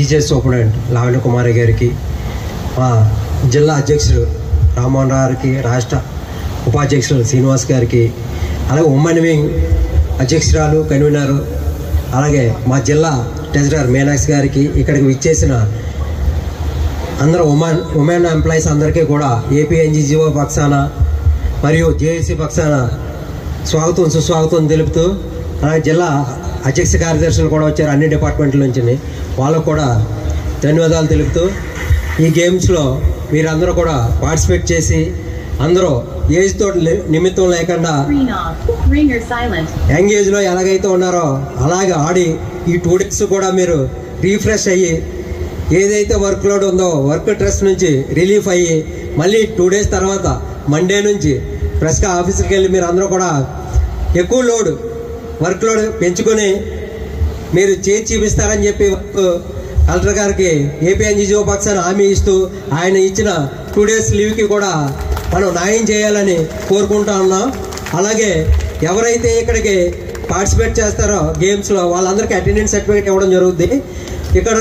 GJ superintendent Lavanya కుమారి గారికి, మా జిల్లా అధ్యక్షుడు రామ్మోహన్ రావు గారికి, రాష్ట్ర ఉపాధ్యక్షుడు శ్రీనివాస్ గారికి, అలాగే ఉమెన్ వింగ్ అధ్యక్షురాలు కన్వీనరు, అలాగే మా జిల్లా ట్రెజరర్ మీనాక్షి గారికి, ఇక్కడికి విచ్చేసిన అందరూ ఉమెన్ ఎంప్లాయీస్ అందరికీ కూడా ఏపీఎన్జీఓ పక్షాన మరియు జేఏసీ పక్షాన స్వాగతం సుస్వాగతం తెలుపుతూ, అలాగే జిల్లా అధ్యక్ష కార్యదర్శులు కూడా వచ్చారు అన్ని డిపార్ట్మెంట్ల నుంచి, వాళ్ళకు కూడా ధన్యవాదాలు తెలుపుతూ, ఈ గేమ్స్లో మీరందరూ కూడా పార్టిసిపేట్ చేసి అందరూ ఏజ్తో నిమిత్తం లేకుండా యంగ్ ఏజ్లో ఎలాగైతే ఉన్నారో అలాగే ఆడి ఈ 2 days కూడా మీరు రీఫ్రెష్ అయ్యి ఏదైతే వర్క్ లోడ్ ఉందో వర్క్ స్ట్రెస్ నుంచి రిలీఫ్ అయ్యి మళ్ళీ 2 days తర్వాత మండే నుంచి ఫ్రెష్గా ఆఫీస్కి వెళ్ళి మీరు అందరూ కూడా ఎక్కువ వర్క్ లోడ్ పెంచుకొని మీరు చేసి చూపిస్తారని చెప్పి కలెక్టర్ గారికి ఏపీఎన్జీఓ పక్షాన హామీ ఇస్తూ ఆయన ఇచ్చిన 2 days లీవ్కి కూడా మనం న్యాయం చేయాలని కోరుకుంటా ఉన్నాం. అలాగే ఎవరైతే ఇక్కడికి పార్టిసిపేట్ చేస్తారో గేమ్స్లో వాళ్ళందరికీ అటెండెన్స్ సర్టిఫికేట్ ఇవ్వడం జరుగుద్ది. ఇక్కడ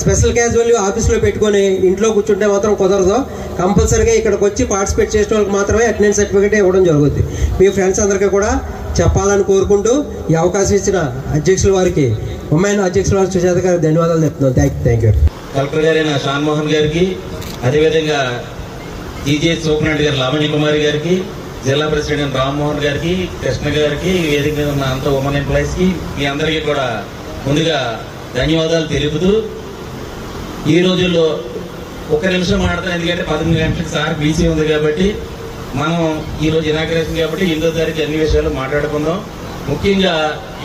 స్పెషల్ క్యాజువల్ ఆఫీస్లో పెట్టుకొని ఇంట్లో కూర్చుంటే మాత్రం కుదరదు. కంపల్సరీగా ఇక్కడికి వచ్చి పార్టిసిపేట్ చేసిన వాళ్ళకి మాత్రమే అటెండెన్స్ సర్టిఫికేట్ ఇవ్వడం జరుగుద్ది. మీ ఫ్రెండ్స్ అందరికీ కూడా చెప్పాలని కోరుకుంటూ ఈ అవకాశం ఇచ్చిన అధ్యక్షుల వారికి, ఉమెన్ అధ్యక్షుల వారికి సుజాత గారికి ధన్యవాదాలు చెప్తున్నాను. Thank you. కలెక్టర్ గారైన షాన్మోహన్ గారికి, అదేవిధంగా జీజే సూపరింటెండెంట్ గారు లావణ్య కుమారి గారికి, జిల్లా ప్రెసిడెంట్ రామ్మోహన్ గారికి, కృష్ణ గారికి, వేదిక ఉన్న అంత ఉమెన్ ఎంప్లాయీస్కి, మీ అందరికీ కూడా ముందుగా ధన్యవాదాలు తెలుపుతూ, ఈ రోజుల్లో 1 నిమిషం మాట్లాడతాను. ఎందుకంటే 11 గంటలకు సార్ బీసీ ఉంది కాబట్టి మనం ఈరోజు ఇనాగ్రేషన్ కాబట్టి 8వ తారీఖు అన్ని విషయాలు మాట్లాడుకుందాం. ముఖ్యంగా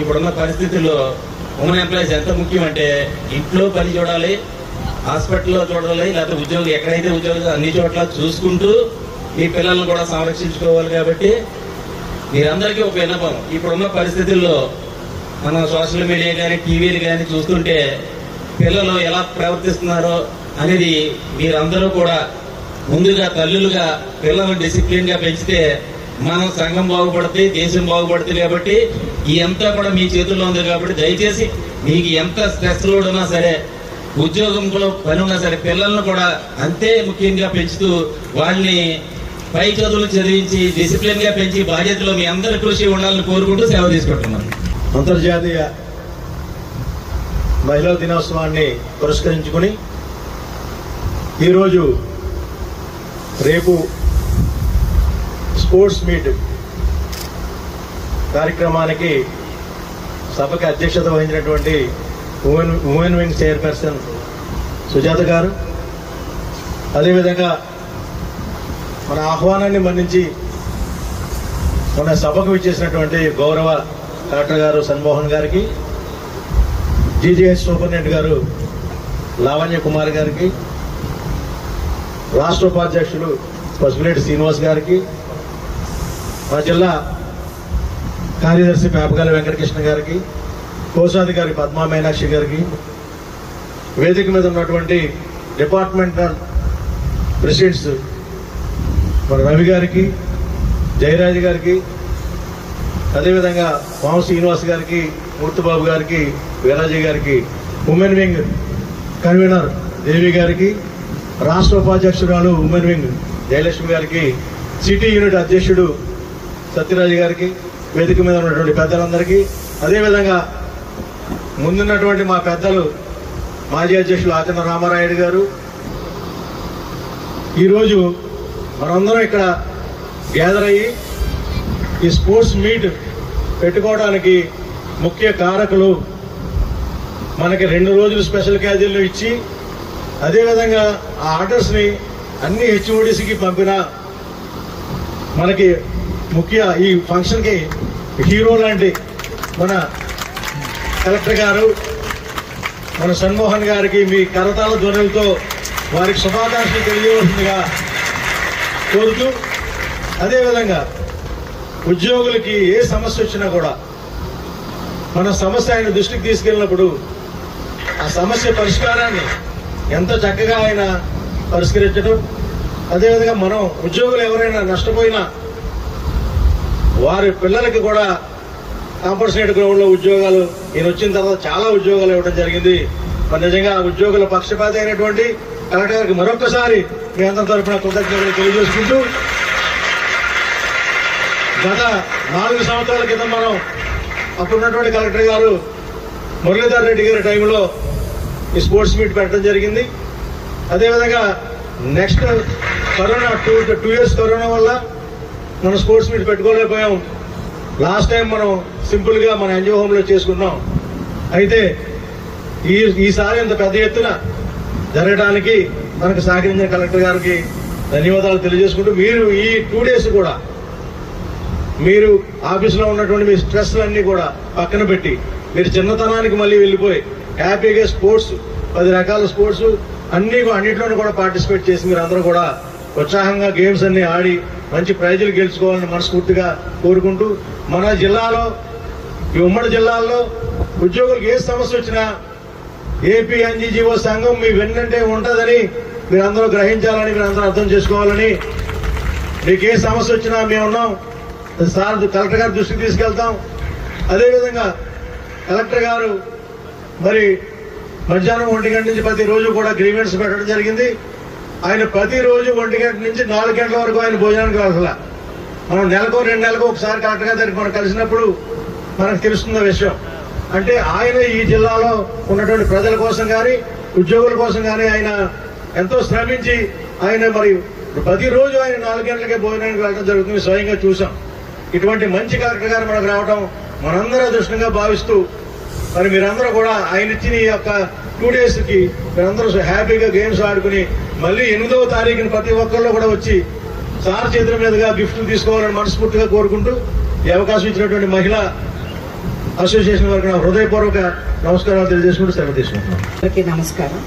ఇప్పుడున్న పరిస్థితుల్లో ఉమెన్ ఎంప్లాయీస్ ఎంత ముఖ్యం అంటే ఇంట్లో పని చూడాలి, హాస్పిటల్లో చూడాలి, లేకపోతే ఉద్యోగులు ఎక్కడైతే ఉద్యోగాలు అన్ని చోట్ల చూసుకుంటూ మీ పిల్లలను కూడా సంరక్షించుకోవాలి. కాబట్టి మీరందరికీ ఒక విన్నపం, ఇప్పుడున్న పరిస్థితుల్లో మనం సోషల్ మీడియా కానీ టీవీలు కానీ చూస్తుంటే పిల్లలు ఎలా ప్రవర్తిస్తున్నారో అనేది మీరందరూ కూడా ముందుగా తల్లులుగా పిల్లలను డిసిప్లిన్ గా పెంచితే మనం సంఘం బాగుపడుతుంది, దేశం బాగుపడుతుంది. కాబట్టి ఈ అంతా కూడా మీ చేతుల్లో ఉంది. కాబట్టి దయచేసి మీకు ఎంత స్ట్రెస్ లోడ్ ఉన్నా సరే, ఉద్యోగంలో పని ఉన్నా సరే, పిల్లలను కూడా అంతే ముఖ్యంగా పెంచుతూ వాళ్ళని పై చదువులు చదివించి డిసిప్లిన్ గా పెంచి బాధ్యతలో మీ అందరి కృషి ఉండాలని కోరుకుంటూ సెలవు తీసుకుంటున్నాను. అంతర్జాతీయ మహిళా దినోత్సవాన్ని పురస్కరించుకుని ఈరోజు రేపు స్పోర్ట్స్ మీట్ కార్యక్రమానికి సభకి అధ్యక్షత వహించినటువంటి ఉమెన్ వింగ్ చైర్పర్సన్ సుజాత గారు, అదేవిధంగా మన ఆహ్వానాన్ని మన్నించి మన సభకు విచ్చేసినటువంటి గౌరవ కలెక్టర్ గారు షణ్మోహన్ గారికి, జీజీహెచ్ సూపరింటెండెంట్ గారు లావణ్య కుమార్ గారికి, రాష్ట్ర ఉపాధ్యక్షులు పసుపులేటి శ్రీనివాస్ గారికి, మా జిల్లా కార్యదర్శి పేపగాలి వెంకటకృష్ణ గారికి, కోశాధికారి పద్మా మీనాక్షి గారికి, వేదిక మీద ఉన్నటువంటి డిపార్ట్మెంటల్ ప్రెసిడెంట్స్ మన రవి గారికి, జయరాజ్ గారికి, అదేవిధంగా మామ శ్రీనివాస్ గారికి, మూర్తిబాబు గారికి, వీరాజీ గారికి, ఉమెన్ వింగ్ కన్వీనర్ దేవి గారికి, రాష్ట్ర ఉపాధ్యక్షురాలు ఉమెన్ వింగ్ జయలక్ష్మి గారికి, సిటీ యూనిట్ అధ్యక్షుడు సత్యరాజు గారికి, వేదిక మీద ఉన్నటువంటి పెద్దలందరికీ, అదేవిధంగా ముందున్నటువంటి మా పెద్దలు మాజీ అధ్యక్షులు ఆచరణ రామారాయుడు గారు, ఈరోజు మనందరం ఇక్కడ గ్యాదర్ అయ్యి ఈ స్పోర్ట్స్ మీట్ పెట్టుకోవడానికి ముఖ్య కారకులు మనకి 2 రోజులు స్పెషల్ క్యాజువల్ ఇచ్చి, అదేవిధంగా ఆ ఆర్డర్స్ని అన్ని హెచ్ఓడిసికి పంపిన మనకి ముఖ్య ఈ ఫంక్షన్కి హీరో లాంటి మన కలెక్టర్ గారు, మన షణ్మోహన్ గారికి మీ కరతాళ ధ్వనులతో వారికి శుభాకాంక్షలు తెలియవలసిందిగా కోరుతూ, అదేవిధంగా ఉద్యోగులకి ఏ సమస్య వచ్చినా కూడా మన సమస్య ఆయన దృష్టికి తీసుకెళ్ళినప్పుడు ఆ సమస్య పరిష్కారాన్ని ఎంత చక్కగా ఆయన పరిష్కరించడం, అదేవిధంగా మనం ఉద్యోగులు ఎవరైనా నష్టపోయినా వారి పిల్లలకి కూడా కాంపన్సేట్ గ్రౌండ్లో ఉద్యోగాలు ఈయన వచ్చిన తర్వాత చాలా ఉద్యోగాలు ఇవ్వడం జరిగింది. మరి నిజంగా ఉద్యోగుల పక్షపాతి అయినటువంటి కలెక్టర్ గారికి మరొకసారి మీ అందరి తరఫున కృతజ్ఞతలు తెలియజేసుకుంటూ, గత 4 సంవత్సరాల క్రితం మనం అప్పుడున్నటువంటి కలెక్టర్ గారు మురళీధర్ రెడ్డి గారి టైంలో ఈ స్పోర్ట్స్ మీట్ పెట్టడం జరిగింది. అదేవిధంగా నెక్స్ట్ కరోనా 2 years కరోనా వల్ల మనం స్పోర్ట్స్ మీట్ పెట్టుకోలేకపోయాం. లాస్ట్ టైం మనం సింపుల్ గా మన ఎన్జిఓ హోమ్ లో చేసుకున్నాం. అయితే ఈసారి ఇంత పెద్ద ఎత్తున జరగడానికి మనకు సహకరించిన కలెక్టర్ గారికి ధన్యవాదాలు తెలియజేసుకుంటూ, మీరు ఈ 2 days కూడా మీరు ఆఫీసులో ఉన్నటువంటి మీ స్ట్రెస్లన్నీ కూడా పక్కన పెట్టి మీరు చిన్నతనానికి మళ్ళీ వెళ్ళిపోయి హ్యాపీగా స్పోర్ట్స్ 10 రకాల స్పోర్ట్స్ అన్నిట్లోనూ కూడా పార్టిసిపేట్ చేసి మీరు అందరూ కూడా ఉత్సాహంగా గేమ్స్ అన్ని ఆడి మంచి ప్రైజులు గెలుచుకోవాలని మనస్ఫూర్తిగా కోరుకుంటూ, మన జిల్లాలో ఈ ఉమ్మడి జిల్లాల్లో ఉద్యోగులకు ఏ సమస్య వచ్చినా ఏపీ ఎన్జీజీఓ సంఘం మీ వెన్నంటే ఉంటుందని మీరందరూ గ్రహించాలని, మీరందరూ అర్థం చేసుకోవాలని, మీకు ఏ సమస్య వచ్చినా మేమున్నాం, సార్ కలెక్టర్ గారి దృష్టికి తీసుకెళ్తాం. అదేవిధంగా కలెక్టర్ గారు మరి మధ్యాహ్నం 1 గంట నుంచి ప్రతిరోజు కూడా గ్రీవెన్స్ పెట్టడం జరిగింది. ఆయన ప్రతిరోజు 1 గంట నుంచి 4 గంటల వరకు ఆయన భోజనానికి వెళ్ళాల. మనం నెలకో 2 నెలలకు ఒకసారి కలెక్టర్ గారి దగ్గరికి మనం కలిసినప్పుడు మనకు తెలుస్తున్న విషయం. అంటే ఆయన ఈ జిల్లాలో ఉన్నటువంటి ప్రజల కోసం కానీ ఉద్యోగుల కోసం కానీ ఆయన ఎంతో శ్రమించి ఆయన మరి ప్రతిరోజు ఆయన 4 గంటలకే భోజనానికి వెళ్ళడం జరుగుతుంది. స్వయంగా చూసాం. ఇటువంటి మంచి కలెక్టర్ గారు మనకు రావడం మనందరూ అదృష్టంగా భావిస్తూ, మరి మీరందరూ కూడా ఆయన ఇచ్చిన ఈ యొక్క 2 days కి మీరందరూ హ్యాపీగా గేమ్స్ ఆడుకుని మళ్ళీ 8వ తారీఖున ప్రతి ఒక్కళ్ళు కూడా వచ్చి సార్ చేతుల మీదుగా గిఫ్ట్లు తీసుకోవాలని మనస్ఫూర్తిగా కోరుకుంటూ, ఈ అవకాశం ఇచ్చినటువంటి మహిళా అసోసియేషన్ వారికి నా హృదయపూర్వక నమస్కారాలు తెలియజేసుకుంటూ సెలవు తీసుకుంటున్నాను. అందరికీ నమస్కారం.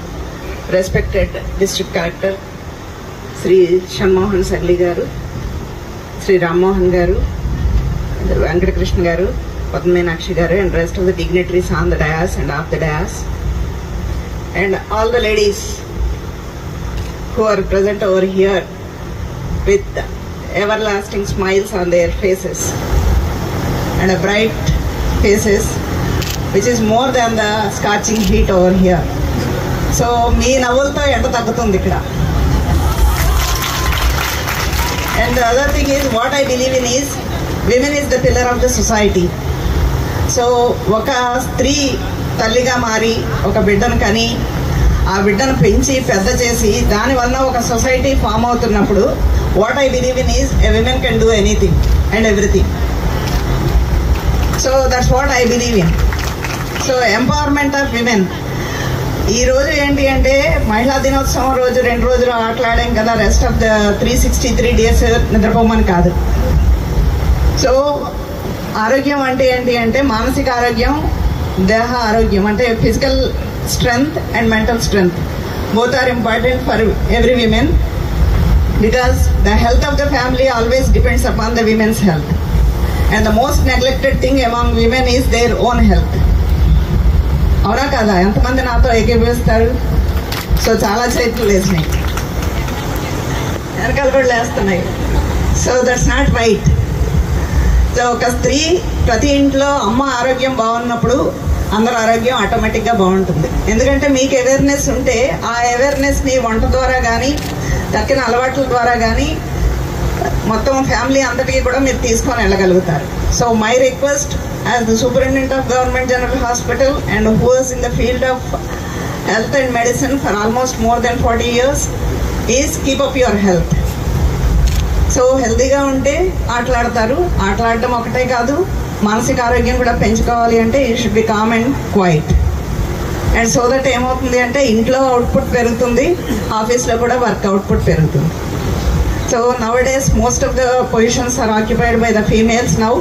Respected district collector Shri Shanmohan సర్లి గారు, శ్రీ రామ్మోహన్ గారు, వెంకటకృష్ణ గారు, పద్మమీనాక్షి గారు, and rest of the dignitaries on the dais and off the dais, and all the ladies who are present over here with everlasting smiles on their faces and a bright faces which is more than the scorching heat over here. So మీ నవ్వులతో ఎండ తగ్గుతుంది ఇక్కడ. And the other thing is, what I believe in is women is the pillar of the society. So ఒక స్త్రీ తల్లిగా మారి ఒక బిడ్డను కని ఆ బిడ్డను పెంచి పెద్ద చేసి దానివల్ల ఒక సొసైటీ ఫామ్ అవుతున్నప్పుడు what I believe in is a women can do anything and everything. So that's what I believe in. So empowerment of women. ఈ రోజు ఏంటి అంటే మహిళా దినోత్సవం రోజు 2 రోజులు ఆటలాడాం కదా, రెస్ట్ ఆఫ్ ద 363 days నిద్రపోమని కాదు. సో ఆరోగ్యం అంటే ఏంటి అంటే మానసిక ఆరోగ్యం, దేహ ఆరోగ్యం అంటే physical strength and mental strength both are important for every women, because the health of the family always depends upon the women's health, and the most neglected thing among women is their own health. అవునా కదా? ఎంతమంది నాతో ఏకీభవిస్తారు? So చాలా చేతులు లేచినాయి, వెనకాల కూడా లేస్తున్నాయి. So that's not right. So ఒక స్త్రీ ప్రతి ఇంట్లో అమ్మ ఆరోగ్యం బాగున్నప్పుడు అందరి ఆరోగ్యం ఆటోమేటిక్గా బాగుంటుంది. ఎందుకంటే మీకు అవేర్నెస్ ఉంటే ఆ అవేర్నెస్ని వంట ద్వారా కానీ తక్కిన అలవాట్ల ద్వారా కానీ మొత్తం ఫ్యామిలీ అంతటికి కూడా మీరు తీసుకొని వెళ్ళగలుగుతారు. So my request as the superintendent of government general hospital and who is in the field of health and medicine for almost more than 40 years is keep up your health. So హెల్తీగా ఉంటే ఆటలాడతారు. ఆటలాడటం ఒకటే కాదు, మానసిక ఆరోగ్యం కూడా పెంచుకోవాలి అంటే you should be calm and quiet. And so that ఏమవుతుంది అంటే ఇంట్లో అవుట్పుట్ పెరుగుతుంది, ఆఫీస్లో కూడా వర్క్ అవుట్పుట్ పెరుగుతుంది. So nowadays most of the positions are occupied by the females now.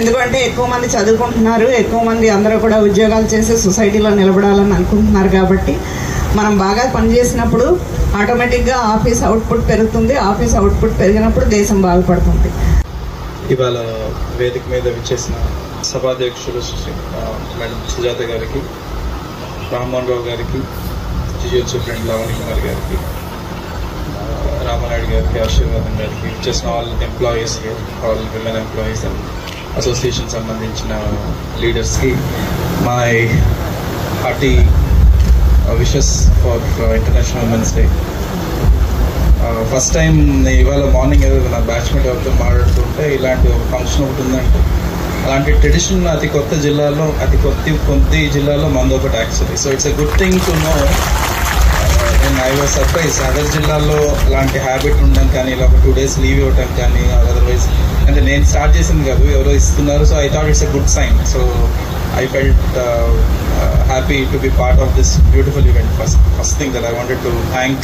ఎందుకంటే ఎక్కువ మంది చదువుకుంటున్నారు, ఎక్కువ మంది అందరూ కూడా ఉద్యోగాలు చేసి సొసైటీలో నిలబడాలని అనుకుంటున్నారు. కాబట్టి మనం బాగా పనిచేసినప్పుడు ఆటోమేటిక్గా ఆఫీస్ అవుట్పుట్ పెరుగుతుంది, ఆఫీస్ అవుట్పుట్ పెరిగినప్పుడు దేశం బాగుపడుతుంది. ఇవాళ వేదిక మీద విచ్చేసిన సభాధ్యక్షులు మేడం సుజాత గారికి, రామ్మోహన్ రావు గారికి, జిజిఎల్ సూపరింటెండెంట్ లావణ్య కుమార్ గారికి, రామనాయుడు గారికి, ఆశీర్వాదం గారికి, విచ్చేసిన all employees, all women employees and association సంబంధించిన లీడర్స్కి my hearty wishes for international women's day. First time ఇవాళ మార్నింగ్ ఏదో నా బ్యాచ్మేట్ ఎవరితో మాట్లాడుతుంటే ఇలాంటి ఒక ఫంక్షన్ ఒకటి ఉందంటే, అలాంటి ట్రెడిషన్ అతి కొత్త జిల్లాలో మంది ఒకటి actually. So it's a good thing to know. And I was surprise other జిల్లాల్లో అలాంటి హ్యాబిట్ ఉండడం కానీ, ఇలా ఒక 2 days లీవ్ ఇవ్వటం కానీ, అదర్వైజ్ అంటే నేను స్టార్ట్ చేసింది కాదు, ఎవరో ఇస్తున్నారు. So I thought it's a good sign. So I felt happy to be part of this beautiful event. First thing that I wanted to thank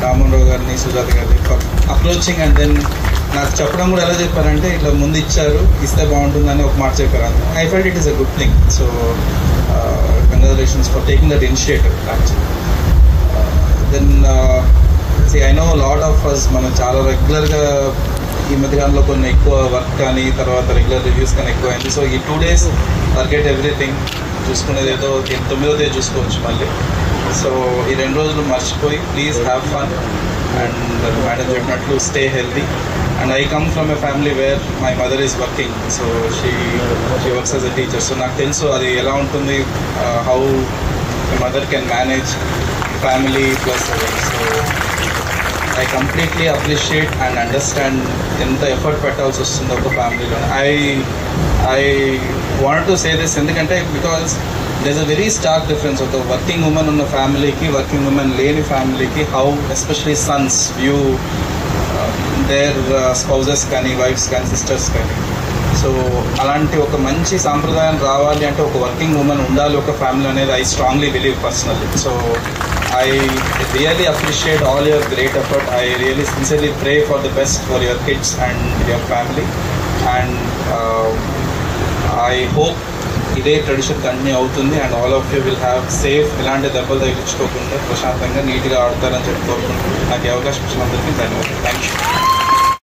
Rammohan Rao గారిని, సుజాత గారిని for approaching, and then నాకు చెప్పడం కూడా ఎలా చెప్పారంటే ఇట్లా ముందు ఇచ్చారు, ఇస్తే బాగుంటుందని ఒక మాట చెప్పారు. I felt it is a good thing. So congratulations for taking that initiative actually. Then see, I know a lot of us మనం చాలా రెగ్యులర్గా ఈ మధ్యకాలంలో కొన్ని ఎక్కువ వర్క్ కానీ, తర్వాత రెగ్యులర్ రివ్యూస్ కానీ ఎక్కువ అయింది. సో ఈ 2 days ఫర్గెట్ ఎవ్రీథింగ్, చూసుకునేది ఏదో 9వ తేదీ చూసుకోవచ్చు మళ్ళీ. సో ఈ 2 రోజులు మర్చిపోయి please have fun and madam చెప్పినట్లు stay healthy. And I come from a family where my mother is working. So she works as a teacher. So నాకు తెలుసు అది ఎలా ఉంటుంది, how mother can manage family plus. So I completely appreciate and understand ఎంత effort పెట్టాల్సి వస్తుంది ఒక ఫ్యామిలీలో. I wanted to say this ఎందుకంటే because there's a very stark difference of the working women ఉన్న ఫ్యామిలీకి, వర్కింగ్ ఉమెన్ లేని ఫ్యామిలీకి, how especially sons view their spouses కానీ, వైఫ్స్ కానీ, సిస్టర్స్ కానీ. సో అలాంటి ఒక మంచి సాంప్రదాయం రావాలి అంటే ఒక వర్కింగ్ ఉమెన్ ఉండాలి ఒక ఫ్యామిలీ అనేది I strongly believe personally. So I really appreciate all your great effort. I really sincerely pray for the best for your kids and your family. And I hope ఇదే tradition continue అవుతుంది and all of you will have safe, ఇలాంటి దెబ్బలు తగ్గించుకోకుండా ప్రశాంతంగా నీట్గా ఆడతారని చెప్పి కోరుకుంటున్నాను. నాకు అవకాశం ఇచ్చినందుకు ధన్యవాదాలు. Thank you.